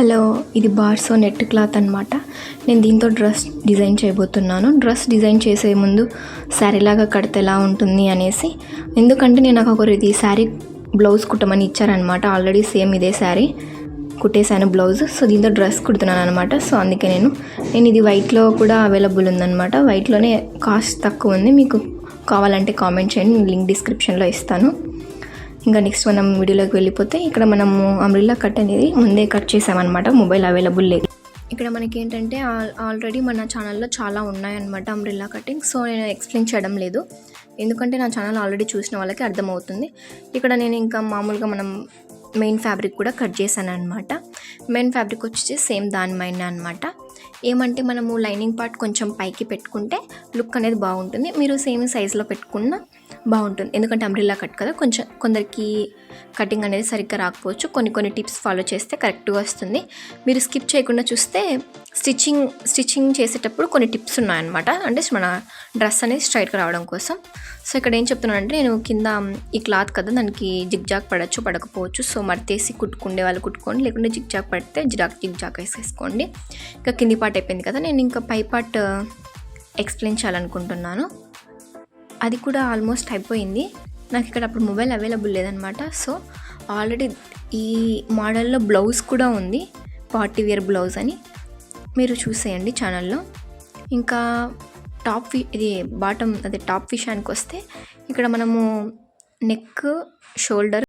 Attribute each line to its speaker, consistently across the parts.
Speaker 1: Hello, ఇది బార్సో net cloth అనమాట. నేను దీంతో డ్రెస్ డిజైన్ చేయబోతున్నాను. డ్రెస్ డిజైన్ చేసే ముందు శారీలాగా కడితే ఎలా ఉంటుంది అనేసి, ఎందుకంటే నేను నాకు ఒకరిది శారీ బ్లౌజ్ కుట్టమని ఇచ్చారనమాట. ఆల్రెడీ సేమ్ ఇదే శారీ కుట్టేశాను బ్లౌజ్. సో దీంతో డ్రెస్ కుడుతున్నాను అనమాట. సో అందుకే నేను ఇది వైట్లో కూడా అవైలబుల్ ఉందన్నమాట. వైట్లోనే కాస్ట్ తక్కువ ఉంది. మీకు కావాలంటే కామెంట్ చేయండి, లింక్ డిస్క్రిప్షన్లో ఇస్తాను. ఇంకా నెక్స్ట్ మనం వీడియోలోకి వెళ్ళిపోతే, ఇక్కడ మనము అంబ్రెల్లా కట్ అనేది ముందే కట్ చేసామన్నమాట. మొబైల్ అవైలబుల్ లేదు. ఇక్కడ మనకి ఏంటంటే ఆల్రెడీ మన ఛానల్లో చాలా ఉన్నాయన్నమాట అంబ్రెల్లా కటింగ్. సో నేను ఎక్స్ప్లెయిన్ చేయడం లేదు, ఎందుకంటే నా ఛానల్ ఆల్రెడీ చూసిన వాళ్ళకి అర్థమవుతుంది. ఇక్కడ నేను ఇంకా మామూలుగా మనం మెయిన్ ఫ్యాబ్రిక్ కూడా కట్ చేశాను అనమాట. మెయిన్ ఫ్యాబ్రిక్ వచ్చి సేమ్ దానిపైన అనమాట. ఏమంటే మనము లైనింగ్ పార్ట్ కొంచెం పైకి పెట్టుకుంటే లుక్ అనేది బాగుంటుంది. మీరు సేమ్ సైజులో పెట్టుకున్న బాగుంటుంది, ఎందుకంటే అంబ్రెల్లా కట్ కదా. కొందరికి కటింగ్ అనేది సరిగ్గా రాకపోవచ్చు. కొన్ని టిప్స్ ఫాలో చేస్తే కరెక్ట్గా వస్తుంది. మీరు స్కిప్ చేయకుండా చూస్తే స్టిచ్చింగ్ చేసేటప్పుడు కొన్ని టిప్స్ ఉన్నాయన్నమాట. అంటే మన డ్రెస్ అనేది స్ట్రైట్గా రావడం కోసం. సో ఇక్కడ ఏం చెప్తున్నానంటే, నేను కింద ఈ క్లాత్ కదా, దానికి జిగ్జాగ్ పడచ్చు పడకపోవచ్చు. సో మడతేసి కుట్టుకుండే వాళ్ళు కుట్టుకోండి, లేకుంటే జిగ్జాగ్ పడితే జిగ్జాగ్ వేసేసుకోండి. ఇంకా కింది పార్ట్ అయిపోయింది కదా, నేను ఇంకా పై పార్ట్ ఎక్స్ప్లెయిన్ చేయాలనుకుంటున్నాను. అది కూడా ఆల్మోస్ట్ అయిపోయింది. నాకు ఇక్కడ అప్పుడు మొబైల్ అవైలబుల్ లేదనమాట. సో ఆల్రెడీ ఈ మోడల్లో బ్లౌజ్ కూడా ఉంది, పార్టీ వేర్ బ్లౌజ్ అని, మీరు చూసేయండి ఛానల్లో. ఇంకా ఇది బాటమ్ అదే టాప్ విషయానికి వస్తే, ఇక్కడ మనము నెక్, షోల్డర్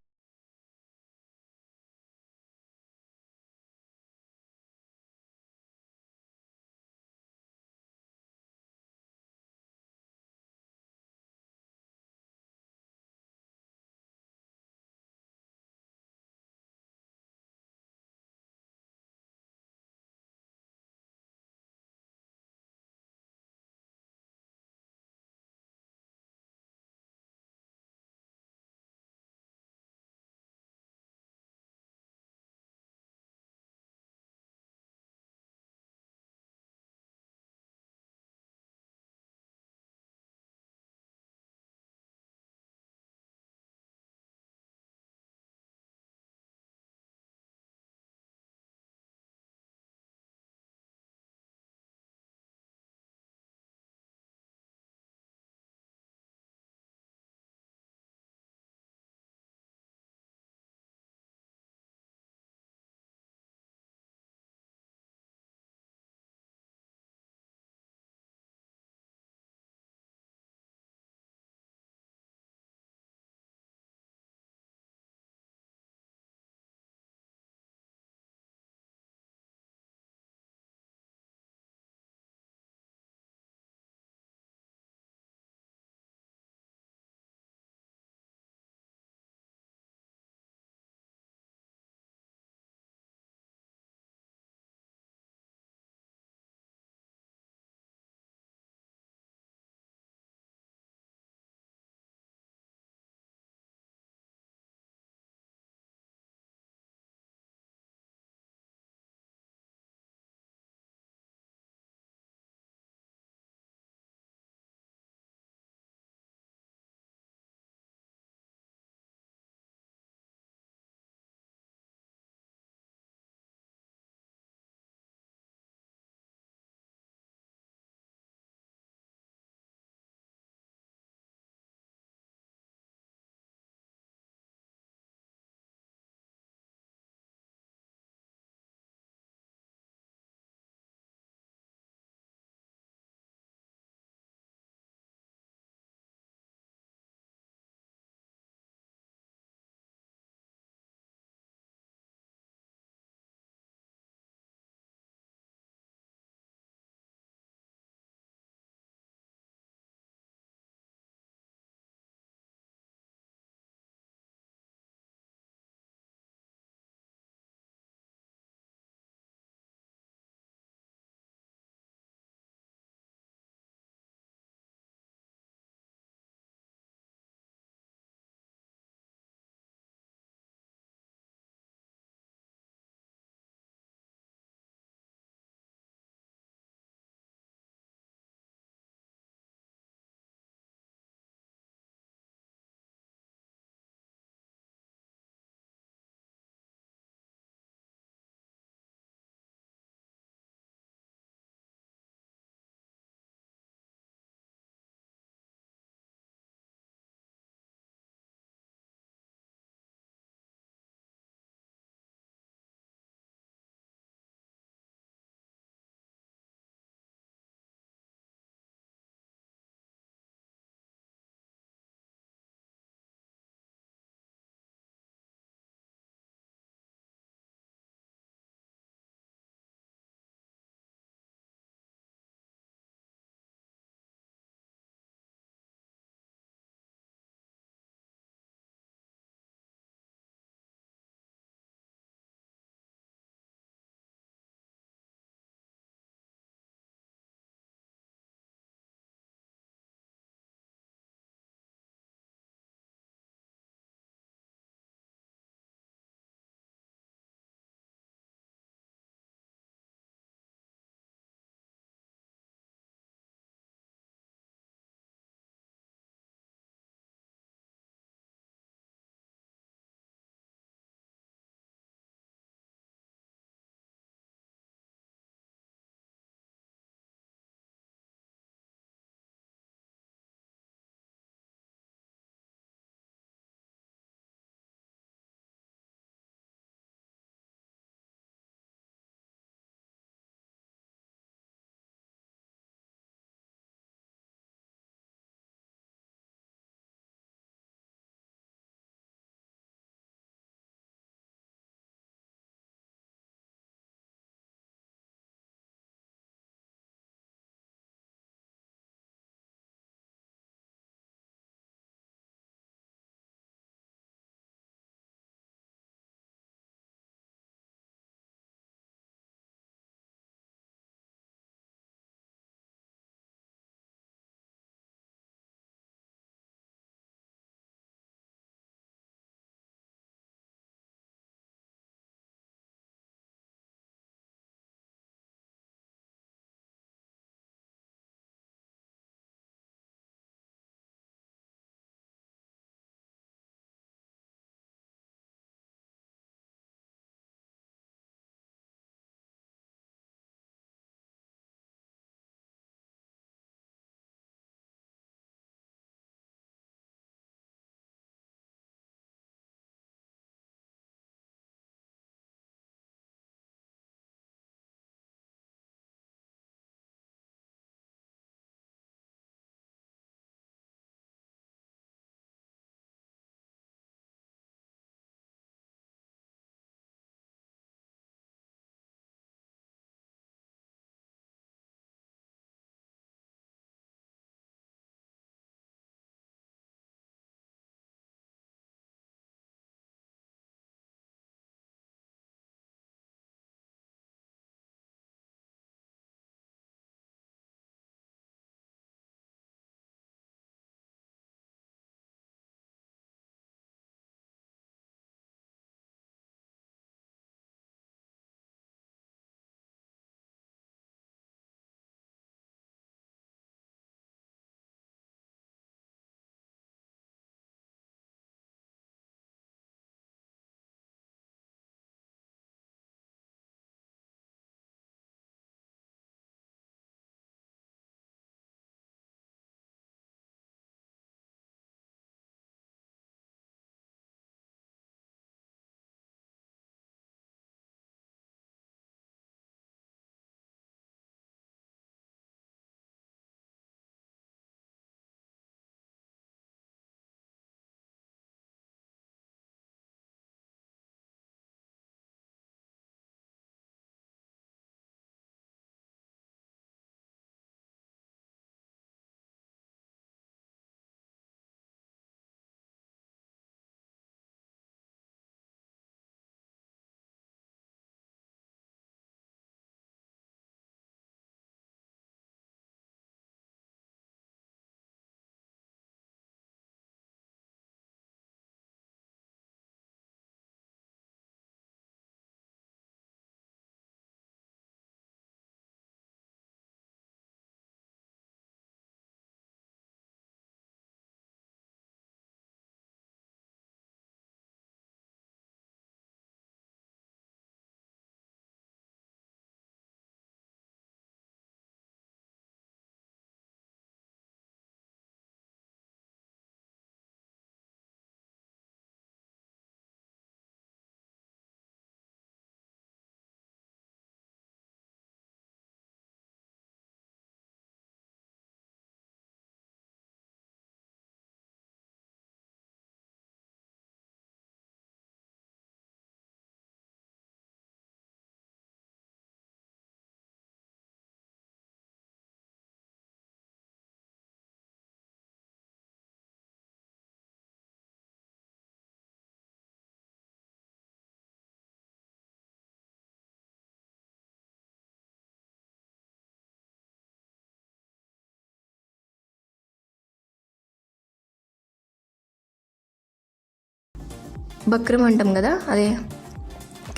Speaker 1: బక్రం అంటాం కదా, అదే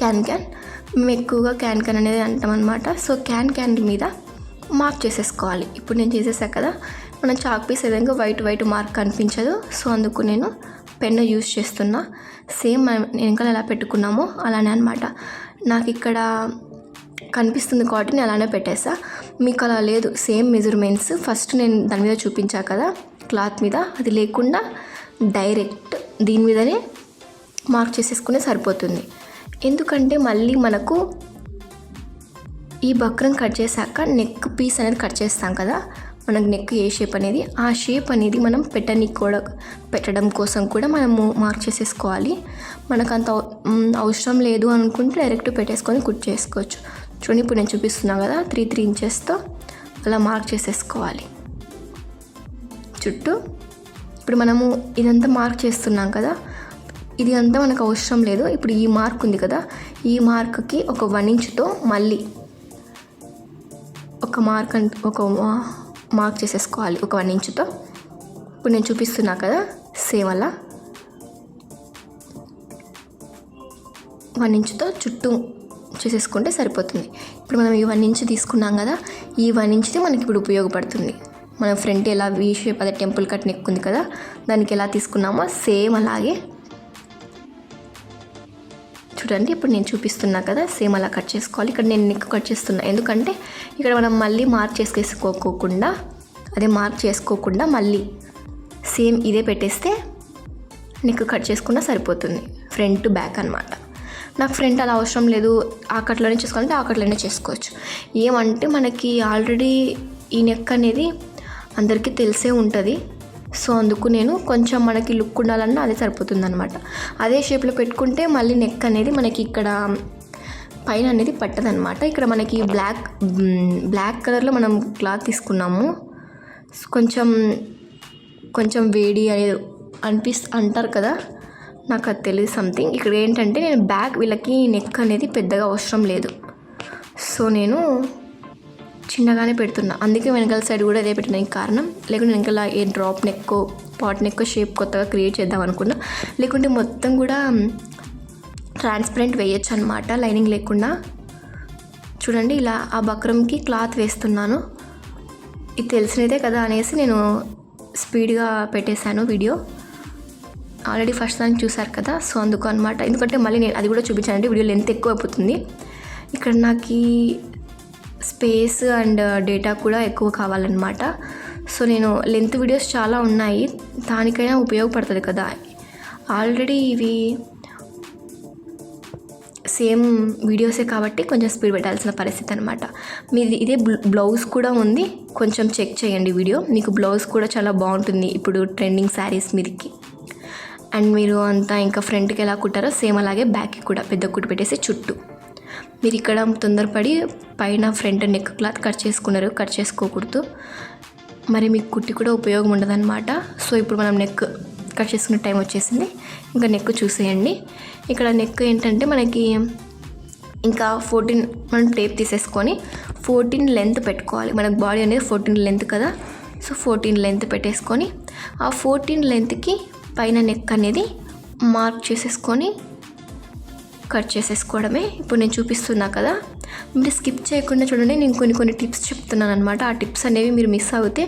Speaker 1: క్యాన్ మేము ఎక్కువగా క్యాన్ అనేది అంటాం అనమాట. సో క్యాన్ మీద మార్క్ చేసేసుకోవాలి. ఇప్పుడు నేను చేసేసాను కదా, మనం చాక్ పీస్ ఏదైనా వైట్ మార్క్ కనిపించదు. సో అందుకు నేను పెన్ను యూజ్ చేస్తున్నా. సేమ్ మనం వెనకాల ఎలా పెట్టుకున్నామో అలానే అనమాట. నాకు ఇక్కడ కనిపిస్తుంది కాబట్టి నేను అలానే పెట్టేసా. మీకు అలా లేదు, సేమ్ మెజర్మెంట్స్ ఫస్ట్ నేను దాని మీద చూపించా కదా క్లాత్ మీద, అది లేకుండా డైరెక్ట్ దీని మీదనే మార్క్ చేసేసుకునే సరిపోతుంది. ఎందుకంటే మళ్ళీ మనకు ఈ బక్రం కట్ చేశాక నెక్ పీస్ అనేది కట్ చేస్తాం కదా, మనకు నెక్ ఏ షేప్ అనేది, ఆ షేప్ అనేది మనం పెట్టడం కోసం కూడా మనము మార్క్ చేసేసుకోవాలి. మనకు అంత అవసరం లేదు అనుకుంటే డైరెక్ట్ పెట్టేసుకొని కుట్ చేసుకోవచ్చు. చూడండి ఇప్పుడు నేను చూపిస్తున్నా కదా, 3 ఇంచెస్తో అలా మార్క్ చేసేసుకోవాలి చుట్టూ. ఇప్పుడు మనము ఇదంతా మార్క్ చేస్తున్నాం కదా, ఇది అంతా మనకు అవసరం లేదు. ఇప్పుడు ఈ మార్క్ ఉంది కదా, ఈ మార్క్కి ఒక 1 ఇంచ్తో మళ్ళీ ఒక మార్క్ చేసేసుకోవాలి ఒక 1 ఇంచ్తో. ఇప్పుడు నేను చూపిస్తున్నా కదా సేమ్ అలా 1 ఇంచ్తో చుట్టూ చేసేసుకుంటే సరిపోతుంది. ఇప్పుడు మనం ఈ 1 ఇంచ్ తీసుకున్నాం కదా, ఈ 1 ఇంచ్ది మనకి ఇప్పుడు ఉపయోగపడుతుంది. మన ఫ్రంట్ ఎలా వీ షేప్ అదే టెంపుల్ కట్ నెక్ ఉంది కదా, దానికి ఎలా తీసుకున్నామో సేమ్ అలాగే చూడండి. ఇప్పుడు నేను చూపిస్తున్నా కదా సేమ్ అలా కట్ చేసుకోవాలి. ఇక్కడ నేను నెక్ కట్ చేస్తున్నా, ఎందుకంటే ఇక్కడ మనం మళ్ళీ మార్క్ చేసుకోకుండా మళ్ళీ సేమ్ ఇదే పెట్టేస్తే నెక్ కట్ చేసుకున్నా సరిపోతుంది, ఫ్రంట్ బ్యాక్ అనమాట. నాకు ఫ్రంట్ అలా అవసరం లేదు, ఆ కట్లోనే చేసుకోవాలంటే ఆ కట్లోనే చేసుకోవచ్చు. ఏమంటే మనకి ఆల్రెడీ ఈ నెక్ అనేది అందరికీ తెలిసే ఉంటుంది. సో అందుకు నేను కొంచెం మనకి లుక్ ఉండాలన్నా అదే సరిపోతుంది అనమాట. అదే షేప్లో పెట్టుకుంటే మళ్ళీ నెక్ అనేది మనకి ఇక్కడ పైన అనేది పట్టదనమాట. ఇక్కడ మనకి బ్లాక్ కలర్లో మనం క్లాత్ తీసుకున్నాము, కొంచెం వేడి అనేది అంటారు కదా, నాకు అది తెలియదు సంథింగ్. ఇక్కడ ఏంటంటే నేను వీళ్ళకి నెక్ అనేది పెద్దగా అవసరం లేదు, సో నేను చిన్నగానే పెడుతున్నా. అందుకే వెనకాల సైడ్ కూడా అదే పెట్టడానికి కారణం. లేకుంటే వెనకాల ఏ drop neck boat neck shape కొత్తగా క్రియేట్ చేద్దాం అనుకున్నా. లేకుంటే మొత్తం కూడా ట్రాన్స్పరెంట్ వేయచ్చు అనమాట లైనింగ్ లేకుండా. చూడండి ఇలా ఆ బక్రంకి క్లాత్ వేస్తున్నాను. ఇది తెలిసినదే కదా అనేసి నేను స్పీడ్గా పెట్టేశాను వీడియో. ఆల్రెడీ ఫస్ట్ దానికి చూసారు కదా, సో అందుకు అనమాట. ఎందుకంటే మళ్ళీ నేను అది కూడా చూపించానంటే వీడియో లెంత్ ఎక్కువ అయిపోతుంది. ఇక్కడ నాకు స్పేస్ అండ్ డేటా కూడా ఎక్కువ కావాలన్నమాట. సో నేను లెంత్ వీడియోస్ చాలా ఉన్నాయి, దానికైనా ఉపయోగపడుతుంది కదా. ఆల్రెడీ ఇవి సేమ్ వీడియోసే కాబట్టి కొంచెం స్పీడ్ పెట్టాల్సిన పరిస్థితి అనమాట. మీది ఇదే బ్లౌజ్ కూడా ఉంది, కొంచెం చెక్ చేయండి వీడియో. మీకు బ్లౌజ్ కూడా చాలా బాగుంటుంది ఇప్పుడు ట్రెండింగ్ శారీస్ మీదకి. అండ్ మీరు అంతా ఇంకా ఫ్రంట్కి ఎలా కుట్టారో సేమ్ అలాగే బ్యాక్కి కూడా పెద్ద కుట్టు పెట్టేసి చుట్టూ. మీరు ఇక్కడ తొందరపడి పైన ఫ్రంట్ నెక్ క్లాత్ కట్ చేసుకోకూడదు, మరి మీకు కుట్టి కూడా ఉపయోగం ఉండదన్నమాట. సో ఇప్పుడు మనం నెక్ కట్ చేసుకునే టైం వచ్చేసింది, ఇంకా నెక్ చూసేయండి. ఇక్కడ నెక్ ఏంటంటే మనకి ఇంకా 14 మనం టేప్ తీసేసుకొని 14 లెంత్ పెట్టుకోవాలి. మనకు బాడీ అనేది 14 లెంత్ కదా, సో 14 లెంత్ పెట్టేసుకొని ఆ 14 లెంత్కి పైన నెక్ అనేది మార్క్ చేసేసుకొని కట్ చేసేసుకోవడమే. ఇప్పుడు నేను చూపిస్తున్నా కదా, మీరు స్కిప్ చేయకుండా చూడండి. నేను కొన్ని టిప్స్ చెప్తున్నాను అనమాట. ఆ టిప్స్ అనేవి మీరు మిస్ అవుతే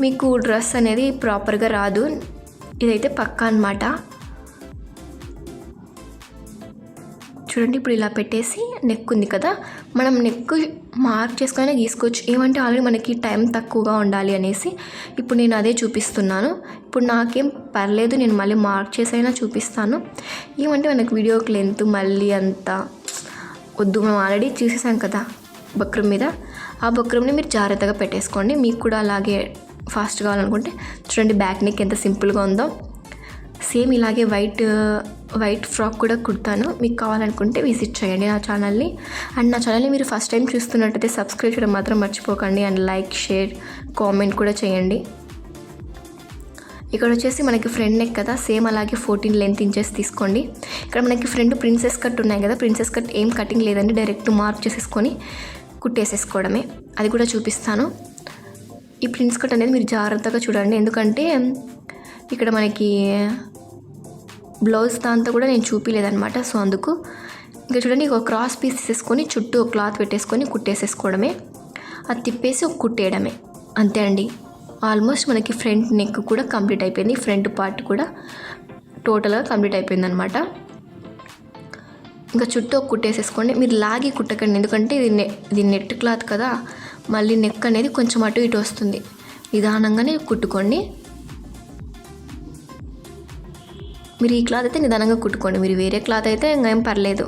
Speaker 1: మీకు డ్రెస్ అనేది ప్రాపర్గా రాదు. ఇదైతే పక్కా అనమాట. చూడండి ఇప్పుడు ఇలా పెట్టేసి నెక్ ఉంది కదా, మనం నెక్ మార్క్ చేసుకొని గీసుకోవచ్చు. ఏమంటే ఆల్రెడీ మనకి టైం తక్కువగా ఉండాలి అనేసి ఇప్పుడు నేను అదే చూపిస్తున్నాను. ఇప్పుడు నాకేం పర్లేదు, నేను మళ్ళీ మార్క్ చేసైనా చూపిస్తాను. ఏమంటే మనకు వీడియోకి లెంత్ మళ్ళీ అంతా వద్దు, మనం ఆల్రెడీ చూసేసాం కదా బక్రం మీద. ఆ బక్రంని మీరు జాగ్రత్తగా పెట్టేసుకోండి. మీకు కూడా అలాగే ఫాస్ట్ కావాలనుకుంటే చూడండి బ్యాక్ నెక్ ఎంత సింపుల్గా ఉందో. సేమ్ ఇలాగే వైట్ ఫ్రాక్ కూడా కుడతాను. మీకు కావాలనుకుంటే విజిట్ చేయండి నా ఛానల్ని. అండ్ నా ఛానల్ని మీరు ఫస్ట్ టైం చూస్తున్నట్టయితే సబ్స్క్రైబ్ చేయడం మాత్రం మర్చిపోకండి. అండ్ లైక్, షేర్, కామెంట్ కూడా చేయండి. ఇక్కడ వచ్చేసి మనకి ఫ్రంట్ నెక్ కదా, సేమ్ అలాగే 14 లెంత్ ఇంచెస్ తీసుకోండి. ఇక్కడ మనకి ఫ్రంట్ ప్రిన్సెస్ కట్ ఉన్నాయి కదా, ప్రిన్సెస్ కట్ ఏం కటింగ్ లేదండి, డైరెక్ట్ మార్క్ చేసేసుకొని కుట్టేసేసుకోవడమే. అది కూడా చూపిస్తాను. ఈ ప్రిన్స్ కట్ అనేది మీరు జాగ్రత్తగా చూడండి, ఎందుకంటే ఇక్కడ మనకి బ్లౌజ్ దాంతో కూడా నేను చూపించలేదన్నమాట. సో అందుకు ఇంకా చూడండి, ఒక క్రాస్ పీస్ తీసేసుకొని చుట్టూ ఒక క్లాత్ పెట్టేసుకొని కుట్టేసేసుకోవడమే, అది తిప్పేసి ఒక కుట్టేయడమే, అంతే అండి. ఆల్మోస్ట్ మనకి ఫ్రంట్ నెక్ కూడా కంప్లీట్ అయిపోయింది, ఫ్రంట్ పార్ట్ కూడా టోటల్గా కంప్లీట్ అయిపోయింది అనమాట. ఇంకా చుట్టూ కుట్టేసేసుకోండి, మీరు లాగి కుట్టకండి, ఎందుకంటే ఇది నెట్ క్లాత్ కదా, మళ్ళీ నెక్ అనేది కొంచెం అటు ఇటు వస్తుంది. నిదానంగానే కుట్టుకోండి. మీరు ఈ క్లాత్ అయితే నిదానంగా కుట్టుకోండి, మీరు వేరే క్లాత్ అయితే ఇంకా ఏం పర్లేదు.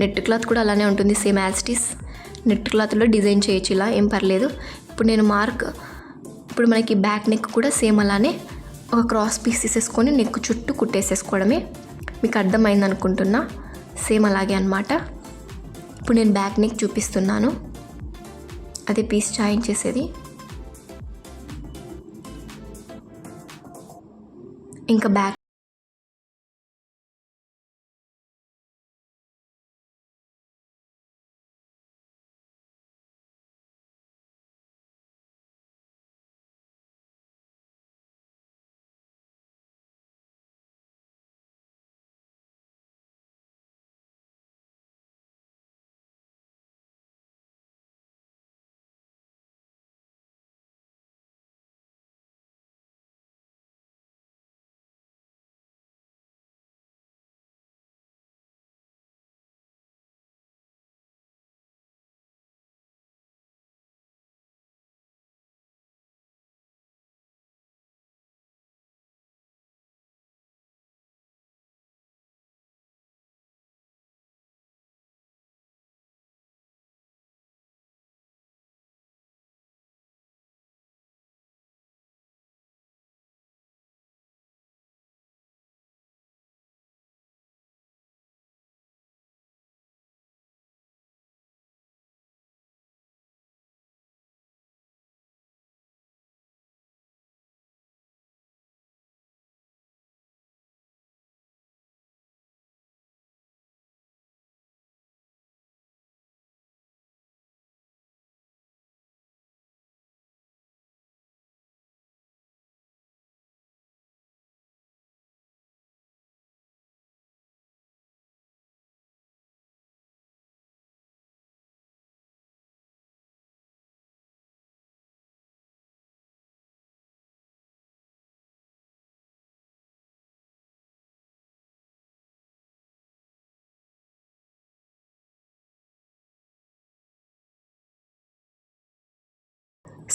Speaker 1: నెట్ క్లాత్ కూడా అలానే ఉంటుంది, same as it is. Net క్లాత్లో డిజైన్ చేయొచ్చు, ఇలా ఏం పర్లేదు. ఇప్పుడు మనకి బ్యాక్ నెక్ కూడా సేమ్ అలానే ఒక క్రాస్ పీస్ తీసేసుకొని నెక్ చుట్టూ కుట్టేసేసుకోవడమే. మీకు అర్థమైంది అనుకుంటున్నా, సేమ్ అలాగే అనమాట. ఇప్పుడు నేను బ్యాక్ నెక్ చూపిస్తున్నాను, అదే పీస్ చాయించేసేది. ఇంకా బ్యాక్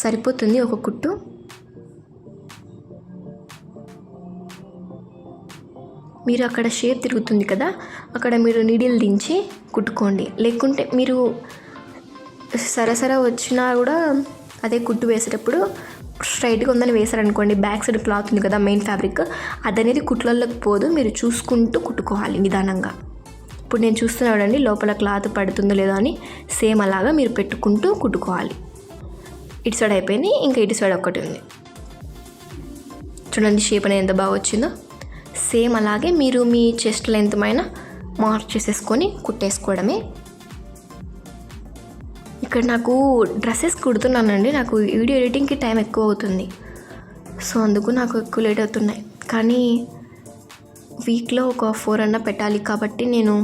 Speaker 1: సరిపోతుంది ఒక కుట్టు. మీరు అక్కడ షేప్ తిరుగుతుంది కదా, అక్కడ మీరు నీడిల్ దించి కుట్టుకోండి. లేకుంటే మీరు సరసర వచ్చినా కూడా అదే కుట్టు వేసేటప్పుడు స్ట్రైట్గా ఉందని వేసారనుకోండి, బ్యాక్ సైడ్ క్లాత్ ఉంది కదా మెయిన్ ఫ్యాబ్రిక్, అదనేది కుట్లలోకి పోదు, మీరు చూసుకుంటూ కుట్టుకోవాలి నిదానంగా. ఇప్పుడు నేను చూస్తున్నానండి లోపల క్లాత్ పడుతుందో లేదో అని, సేమ్ అలాగా మీరు పెట్టుకుంటూ కుట్టుకోవాలి. ఇటు సైడ్ అయిపోయింది, ఇంకా ఇటు సైడ్ ఒక్కటి ఉంది. చూడండి షేప్ అనేది ఎంత బాగా వచ్చిందో. సేమ్ అలాగే మీరు మీ చెస్ట్ లెంత్ పైన మార్క్ చేసేసుకొని కుట్టేసుకోవడమే. ఇక్కడ నాకు డ్రెస్సెస్ కుడుతున్నానండి, నాకు వీడియో ఎడిటింగ్కి టైం ఎక్కువ అవుతుంది, సో అందుకు నాకు ఎక్కువ లేట్ అవుతున్నాయి. కానీ వీక్లో ఒక 4 అన్నా పెట్టాలి కాబట్టి నేను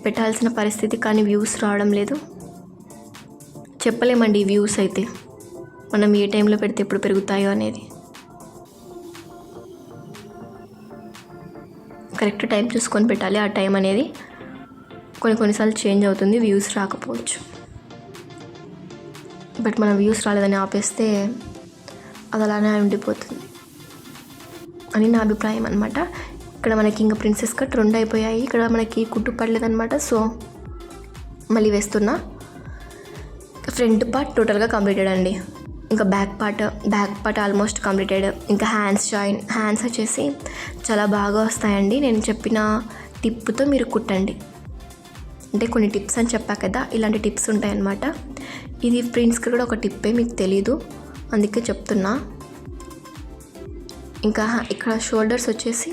Speaker 1: పెట్టాల్సిన పరిస్థితి, కానీ వ్యూస్ రావడం లేదు. చెప్పలేమండి వ్యూస్ అయితే, మనం ఏ టైంలో పెడితే ఎప్పుడు పెరుగుతాయో అనేది. కరెక్ట్ టైం చూసుకొని పెట్టాలి. ఆ టైం అనేది కొన్నిసార్లు చేంజ్ అవుతుంది, వ్యూస్ రాకపోవచ్చు. బట్ మనం వ్యూస్ రాలేదని ఆపేస్తే అది అలానే ఉండిపోతుంది అని నా అభిప్రాయం అనమాట. ఇక్కడ మనకి ఇంకా ప్రిన్సెస్ కట్ 2 అయిపోయాయి, ఇక్కడ మనకి కుట్టు పడలేదన్నమాట. సో మళ్ళీ వేస్తున్నా. ఫ్రంట్ పార్ట్ టోటల్గా కంప్లీటెడ్ అండి. ఇంకా బ్యాక్ పార్ట్ ఆల్మోస్ట్ కంప్లీటెడ్. ఇంకా హ్యాండ్స్ వచ్చేసి చాలా బాగా వస్తాయండి. నేను చెప్పిన టిప్తో మీరు కుట్టండి. అంటే కొన్ని టిప్స్ అని చెప్పా కదా, ఇలాంటి టిప్స్ ఉంటాయన్నమాట. ఇది ప్రింట్స్కి కూడా ఒక టిప్పే, మీకు తెలీదు అందుకే చెప్తున్నా. ఇంకా ఇక్కడ షోల్డర్స్ వచ్చేసి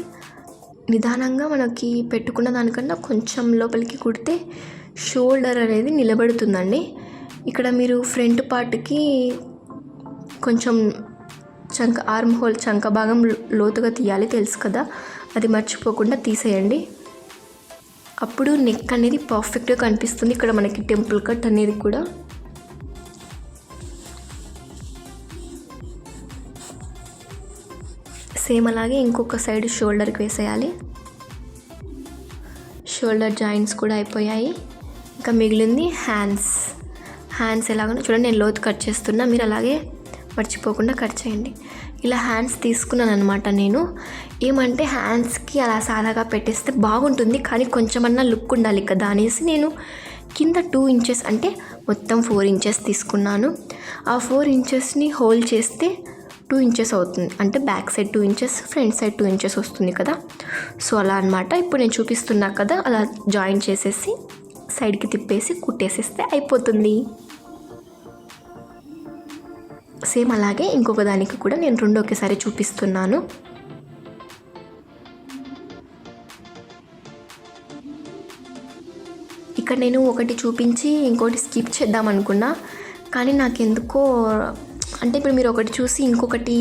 Speaker 1: నిదానంగా మనకి పెట్టుకున్న దానికన్నా కొంచెం లోపలికి కుడితే షోల్డర్ అనేది నిలబడుతుందండి. ఇక్కడ మీరు ఫ్రంట్ పార్ట్కి కొంచెం ఆర్మ్ హోల్ చంక భాగం లోతుగా తీయాలి, తెలుసు కదా. అది మర్చిపోకుండా తీసేయండి. అప్పుడు నెక్ అనేది పర్ఫెక్ట్గా కనిపిస్తుంది. ఇక్కడ మనకి టెంపుల్ కట్ అనేది కూడా సేమ్ అలాగే ఇంకొక సైడ్ షోల్డర్కి వేసేయాలి. షోల్డర్ జాయింట్స్ కూడా అయిపోయాయి. ఇంకా మిగిలింది హ్యాండ్స్ ఎలాగో చూడండి. నేను లోతు కట్ చేస్తున్నా, మీరు అలాగే మర్చిపోకుండా కట్ చేయండి. ఇలా హ్యాండ్స్ తీసుకున్నాను అనమాట. నేను ఏమంటే హ్యాండ్స్కి అలా సాదాగా పెట్టేస్తే బాగుంటుంది, కానీ కొంచెమన్నా లుక్ ఉండాలి కదా అనేసి నేను కింద 2 ఇంచెస్ అంటే మొత్తం 4 ఇంచెస్ తీసుకున్నాను. ఆ 4 ఇంచెస్ని హోల్డ్ చేస్తే 2 ఇంచెస్ అవుతుంది. అంటే back side 2 inches, front side 2 inches వస్తుంది కదా. సో అలా అనమాట. ఇప్పుడు నేను చూపిస్తున్నా కదా, అలా జాయిన్ చేసేసి సైడ్కి తిప్పేసి కుట్టేసేస్తే అయిపోతుంది. సేమ్ అలాగే ఇంకొక దానికి కూడా నేను 2 ఒకేసారి చూపిస్తున్నాను. ఇక్కడ నేను ఒకటి చూపించి ఇంకోటి స్కిప్ చేద్దాం అనుకున్నా, కానీ నాకెందుకో అంటే ఇప్పుడు మీరు ఒకటి చూసి ఇంకొకటి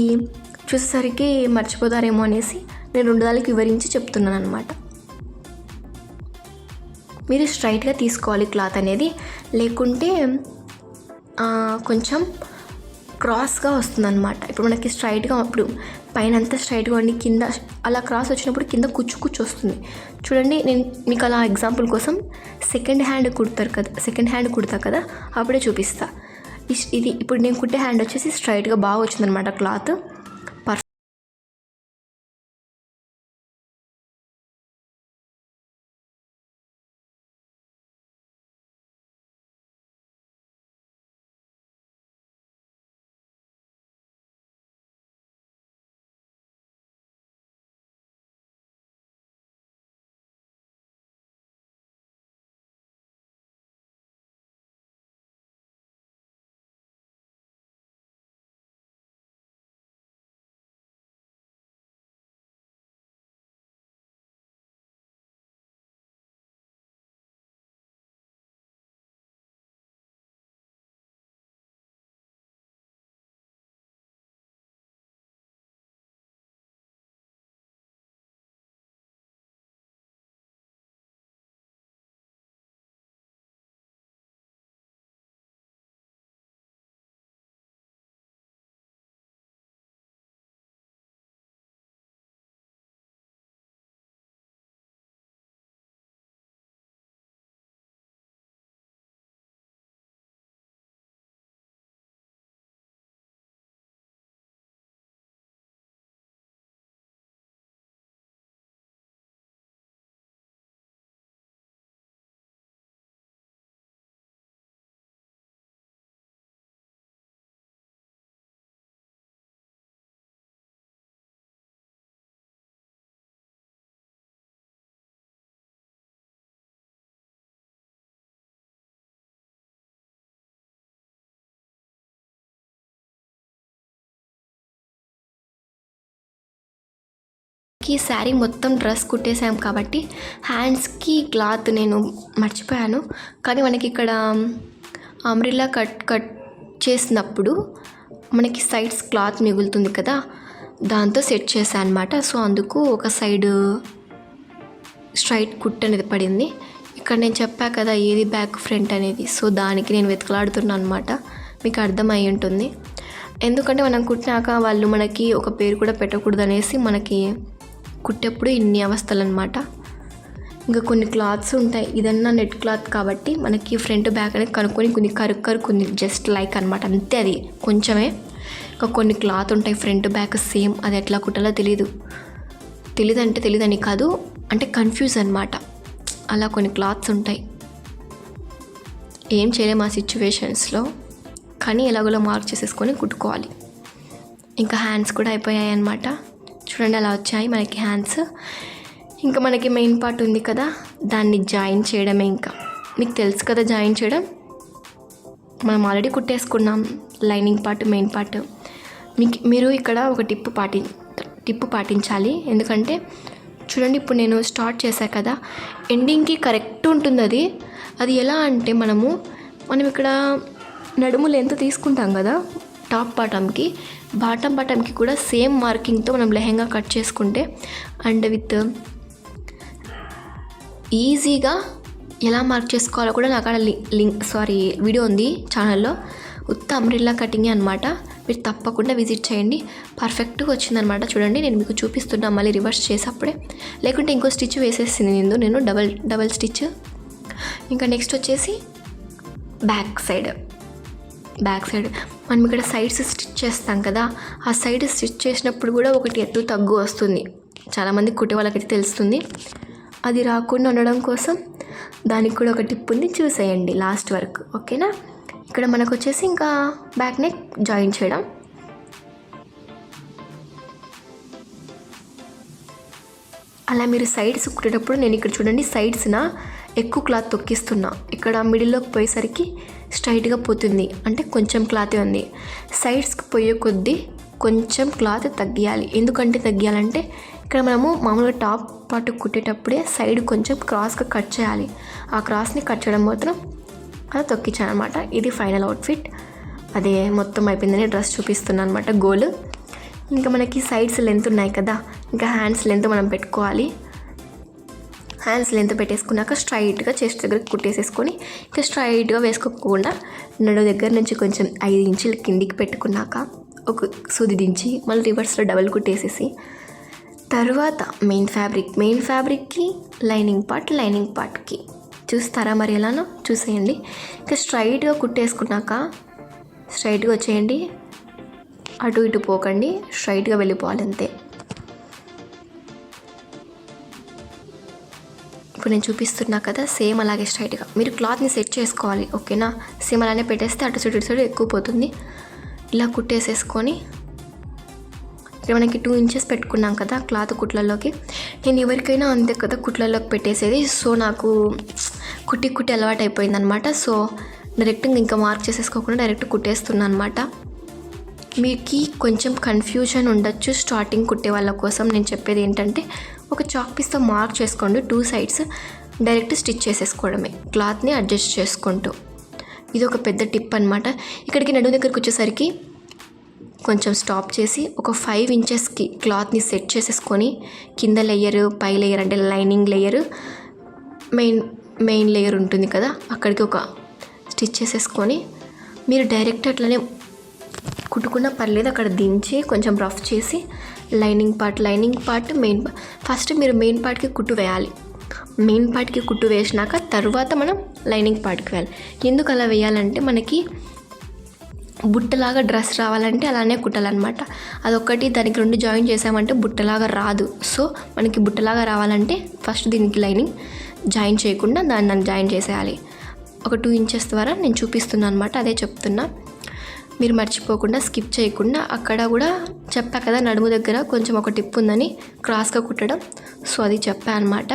Speaker 1: చూసేసరికి మర్చిపోతారేమో అనేసి నేను 2 దానికి వివరించి చెప్తున్నాను అనమాట. మీరు స్ట్రైట్గా తీసుకోవాలి క్లాత్ అనేది, లేకుంటే కొంచెం క్రాస్గా వస్తుందన్నమాట. ఇప్పుడు మనకి స్ట్రైట్గా అప్పుడు పైన అంతా స్ట్రైట్గా ఉండి కింద అలా క్రాస్ వచ్చినప్పుడు కింద కుచ్చు వస్తుంది. చూడండి, నేను మీకు అలా ఎగ్జాంపుల్ కోసం సెకండ్ హ్యాండ్ కుడతా కదా, అప్పుడే చూపిస్తా. ఇది ఇప్పుడు నేను కుట్టే హ్యాండ్ వచ్చేసి స్ట్రైట్గా బాగా వచ్చిందనమాట క్లాత్. శారీ మొత్తం డ్రెస్ కుట్టేసాం కాబట్టి హ్యాండ్స్కి క్లాత్ నేను మర్చిపోయాను. కానీ మనకి ఇక్కడ అంబ్రెల్లా కట్ చేసినప్పుడు మనకి సైడ్స్ క్లాత్ మిగులుతుంది కదా, దాంతో సెట్ చేశాను అనమాట. సో అందుకు ఒక సైడ్ స్ట్రైట్ కుట్ అనేది పడింది. ఇక్కడ నేను చెప్పా కదా ఏది బ్యాక్ ఫ్రంట్ అనేది, సో దానికి నేను వెతకలాడుతున్నాను అనమాట. మీకు అర్థమై ఉంటుంది. ఎందుకంటే మనం కుట్టినాక వాళ్ళు మనకి ఒక పేరు కూడా పెట్టకూడదు అనేసి మనకి కుట్టేప్పుడు ఇన్ని అవస్థలు అనమాట. ఇంకా కొన్ని క్లాత్స్ ఉంటాయి, ఇదన్నా నెట్ క్లాత్ కాబట్టి మనకి ఫ్రంట్ బ్యాక్ అనేది కనుక్కొని కొన్ని కొన్ని జస్ట్ లైక్ అనమాట, అంతే. అది కొంచెమే. ఇంకా కొన్ని క్లాత్ ఉంటాయి ఫ్రంట్ బ్యాక్ సేమ్, అది ఎట్లా కుట్టాలో తెలియదని కాదు, అంటే కన్ఫ్యూజ్ అనమాట. అలా కొన్ని క్లాత్స్ ఉంటాయి, ఏం చేయలేము ఆ సిచ్యువేషన్స్లో. కానీ ఎలాగోలా మార్క్ చేసేసుకొని కుట్టుకోవాలి. ఇంకా హ్యాండ్స్ కూడా అయిపోయాయి అన్నమాట. చూడండి అలా వచ్చాయి మనకి హ్యాండ్స్. ఇంకా మనకి మెయిన్ పార్ట్ ఉంది కదా, దాన్ని జాయిన్ చేయడమే. ఇంకా మీకు తెలుసు కదా జాయిన్ చేయడం, మనం ఆల్రెడీ కుట్టేసుకున్నాం లైనింగ్ పార్ట్, మెయిన్ పార్ట్. మీరు ఇక్కడ ఒక టిప్పు పాటించాలి. ఎందుకంటే చూడండి, ఇప్పుడు నేను స్టార్ట్ చేశా కదా, ఎండింగ్కి కరెక్ట్ ఉంటుంది. అది ఎలా అంటే మనం ఇక్కడ నడుము లెంత్ తీసుకుంటాం కదా టాప్ బాటమ్కి కూడా సేమ్ మార్కింగ్తో మనం లెహెంగా కట్ చేసుకుంటే అండ్ విత్ ఈజీగా ఎలా మార్క్ చేసుకోవాలో కూడా నాకు అక్కడ వీడియో ఉంది ఛానల్లో. ఉత్త అంబ్రెల్లా కటింగే అనమాట. మీరు తప్పకుండా విజిట్ చేయండి. పర్ఫెక్ట్గా వచ్చిందనమాట. చూడండి నేను మీకు చూపిస్తున్నా మళ్ళీ రివర్స్ చేసేప్పుడే, లేకుంటే ఇంకో స్టిచ్ వేసేసింది నేను డబల్ స్టిచ్. ఇంకా నెక్స్ట్ వచ్చేసి బ్యాక్ సైడ్ మనం ఇక్కడ సైడ్స్ స్టిచ్ చేస్తాం కదా, ఆ సైడ్ స్టిచ్ చేసినప్పుడు కూడా ఒకటి ఎత్తు తగ్గు వస్తుంది. చాలామంది కుట్టే వాళ్ళకైతే తెలుస్తుంది. అది రాకుండా ఉండడం కోసం దానికి కూడా ఒక టిప్ ఉంది, చూసేయండి లాస్ట్ వరకు, ఓకేనా. ఇక్కడ మనకు వచ్చేసి ఇంకా బ్యాక్ నెక్ జాయిన్ చేయడం. అలా మీరు సైడ్స్ కుట్టేటప్పుడు నేను ఇక్కడ చూడండి సైడ్స్న ఎక్కువ క్లాత్ తొక్కిస్తున్నా. ఇక్కడ మిడిల్లోకి పోయేసరికి స్ట్రైట్గా పోతుంది, అంటే కొంచెం క్లాతే ఉంది. సైడ్స్కి పోయే కొద్దీ కొంచెం క్లాత్ తగ్గియాలి. ఎందుకంటే తగ్గియాలంటే ఇక్కడ మనము మామూలుగా టాప్ పార్ట్ కుట్టేటప్పుడే సైడ్ కొంచెం క్రాస్గా కట్ చేయాలి. ఆ క్రాస్ని కట్ చేయడం మాత్రం అలా తొక్కించాను అనమాట. ఇది ఫైనల్ అవుట్ఫిట్. అదే మొత్తం అయిపోయిందని డ్రెస్ చూపిస్తున్నాను అనమాట గోల్. ఇంకా మనకి సైడ్స్ లెంత్ ఉన్నాయి కదా, ఇంకా హ్యాండ్స్ లెంత్ మనం పెట్టుకోవాలి. హ్యాండ్స్ లెంత్ పెట్టేసుకున్నాక స్ట్రైట్గా చెస్ట్ దగ్గర కుట్టేసేసుకొని ఇంకా స్ట్రైట్గా వేసుకోకుండా నడు దగ్గర నుంచి కొంచెం 5 ఇంచులు కిందికి పెట్టుకున్నాక ఒక సూది దించి మళ్ళీ రివర్స్లో డబల్ కుట్టేసేసి తర్వాత మెయిన్ ఫ్యాబ్రిక్కి లైనింగ్ పార్ట్కి చూస్తారా మరి ఎలానో చూసేయండి. ఇంకా స్ట్రైట్గా కుట్టేసుకున్నాక స్ట్రైట్గా వచ్చేయండి, అటు ఇటు పోకండి, స్ట్రైట్గా వెళ్ళిపోవాలి అంతే. ఇప్పుడు నేను చూపిస్తున్నా కదా సేమ్ అలాగే స్ట్రైట్గా మీరు క్లాత్ని సెట్ చేసుకోవాలి, ఓకేనా. సేమ్ అలానే పెట్టేస్తే అటు సైడ్ ఇటు సైడ్ ఎక్కువ పోతుంది. ఇలా కుట్టేసేసుకొని ఇక్కడ మనకి 2 ఇంచెస్ పెట్టుకున్నాం కదా క్లాత్ కుట్లలోకి. నేను ఎవరికైనా అంతే కదా కుట్లలోకి పెట్టేసేది. సో నాకు కుట్టి అలవాటు అయిపోయిందనమాట. సో డైరెక్ట్ ఇంకా మార్క్ చేసేసుకోకుండా డైరెక్ట్ కుట్టేస్తున్నాను అనమాట. మీకు కొంచెం కన్ఫ్యూజన్ ఉండొచ్చు స్టార్టింగ్ కుట్టే వాళ్ళ కోసం. నేను చెప్పేది ఏంటంటే ఒక చాక్ పీస్తో మార్క్ చేసుకోండి 2 సైడ్స్, డైరెక్ట్ స్టిచ్ చేసేసుకోవడమే క్లాత్ని అడ్జస్ట్ చేసుకుంటూ. ఇది ఒక పెద్ద టిప్ అనమాట. ఇక్కడికి నడుము దగ్గరికి వచ్చేసరికి కొంచెం స్టాప్ చేసి ఒక 5 ఇంచెస్కి క్లాత్ని సెట్ చేసేసుకొని కింద లేయర్ పై లేయర్ అంటే లైనింగ్ లేయర్ మెయిన్ లేయర్ ఉంటుంది కదా, అక్కడికి ఒక స్టిచ్ చేసేసుకొని మీరు డైరెక్ట్ అట్లనే కుట్టుకున్నా పర్లేదు. అక్కడ దించి కొంచెం రఫ్ చేసి లైనింగ్ పార్ట్ ఫస్ట్ మీరు మెయిన్ పార్ట్కి కుట్టు వేయాలి. మెయిన్ పార్ట్కి కుట్టు వేసినాక తర్వాత మనం లైనింగ్ పార్ట్కి వేయాలి. ఎందుకు అలా వేయాలంటే మనకి బుట్టలాగా డ్రెస్ రావాలంటే అలానే కుట్టాలన్నమాట. అదొక్కటి దానికి 2 జాయిన్ చేసామంటే బుట్టలాగా రాదు. సో మనకి బుట్టలాగా రావాలంటే ఫస్ట్ దీనికి లైనింగ్ జాయిన్ చేయకుండా దాన్ని జాయిన్ చేసేయాలి. ఒక 2 ఇంచెస్ ద్వారా నేను చూపిస్తున్నాను అనమాట, అదే చెప్తున్నా. మీరు మర్చిపోకుండా స్కిప్ చేయకుండా. అక్కడ కూడా చెప్పా కదా నడుము దగ్గర కొంచెం ఒక టిప్ ఉందని క్రాస్గా కుట్టడం, సో అది చెప్పా అనమాట.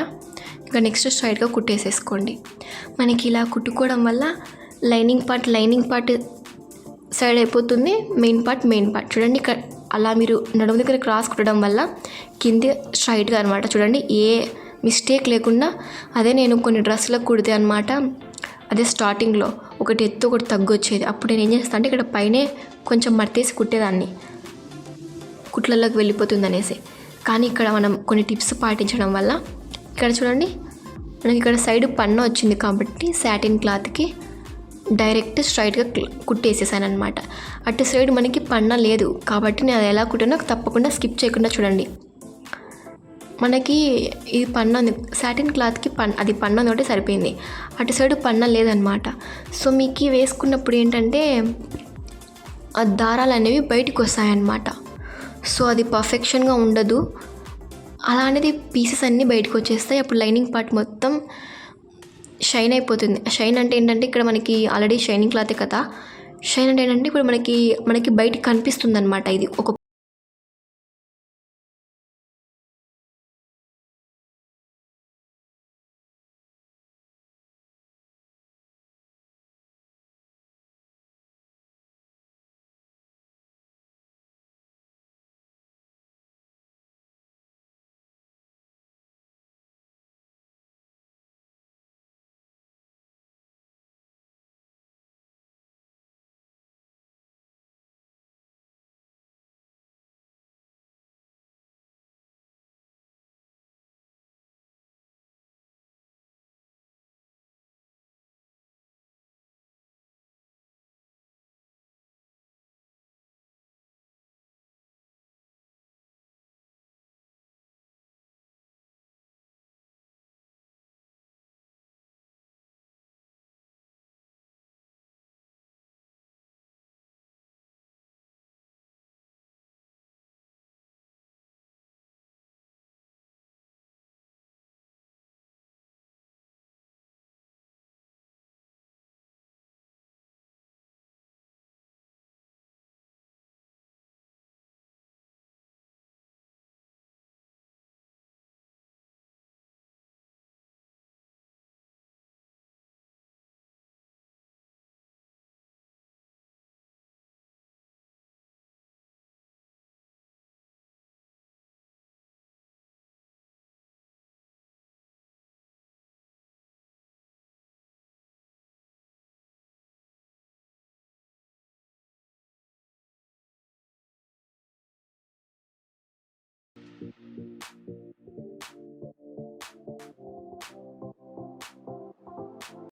Speaker 1: ఇంకా నెక్స్ట్ స్ట్రైట్గా కుట్టేసేసుకోండి. మనకి ఇలా కుట్టుకోవడం వల్ల లైనింగ్ పార్ట్ సైడ్ అయిపోతుంది, మెయిన్ పార్ట్ చూడండి. ఇక్కడ అలా మీరు నడుము దగ్గర క్రాస్ కుట్టడం వల్ల కింది స్ట్రైట్గా అనమాట. చూడండి ఏ మిస్టేక్ లేకుండా. అదే నేను కొన్ని డ్రెస్సులకు కుడితే అనమాట, అదే స్టార్టింగ్లో ఒకటి ఎత్తు ఒకటి తగ్గు వచ్చేది. అప్పుడు నేను ఏం చేస్తాను అంటే ఇక్కడ పైనే కొంచెం మర్తేసి కుట్టేదాన్ని, కుట్లలోకి వెళ్ళిపోతుంది అనేసి. కానీ ఇక్కడ మనం కొన్ని టిప్స్ పాటించడం వల్ల ఇక్కడ చూడండి మనకి ఇక్కడ సైడ్ పన్న వచ్చింది కాబట్టి సాటిన్ క్లాత్కి డైరెక్ట్ స్ట్రైట్గా కుట్టేసేసాను అనమాట. అటు సైడ్ మనకి పన్న లేదు కాబట్టి నేను అది ఎలా కుట్టానో తప్పకుండా స్కిప్ చేయకుండా చూడండి. మనకి ఇది పన్న సాటిన్ క్లాత్కి అది పన్న ఒకటి సరిపోయింది, అటు సైడ్ పన్న లేదనమాట. సో మీకు వేసుకున్నప్పుడు ఏంటంటే ఆ దారాలు అనేవి బయటికి వస్తాయన్నమాట. సో అది పర్ఫెక్షన్గా ఉండదు. అలా అనేది పీసెస్ అన్నీ బయటకు వచ్చేస్తాయి. అప్పుడు లైనింగ్ పార్ట్ మొత్తం షైన్ అయిపోతుంది. షైన్ అంటే ఏంటంటే ఇక్కడ మనకి ఆల్రెడీ షైనింగ్ క్లాతే కదా. షైన్ అంటే ఏంటంటే ఇప్పుడు మనకి బయటికి కనిపిస్తుంది అనమాట. ఇది ఒక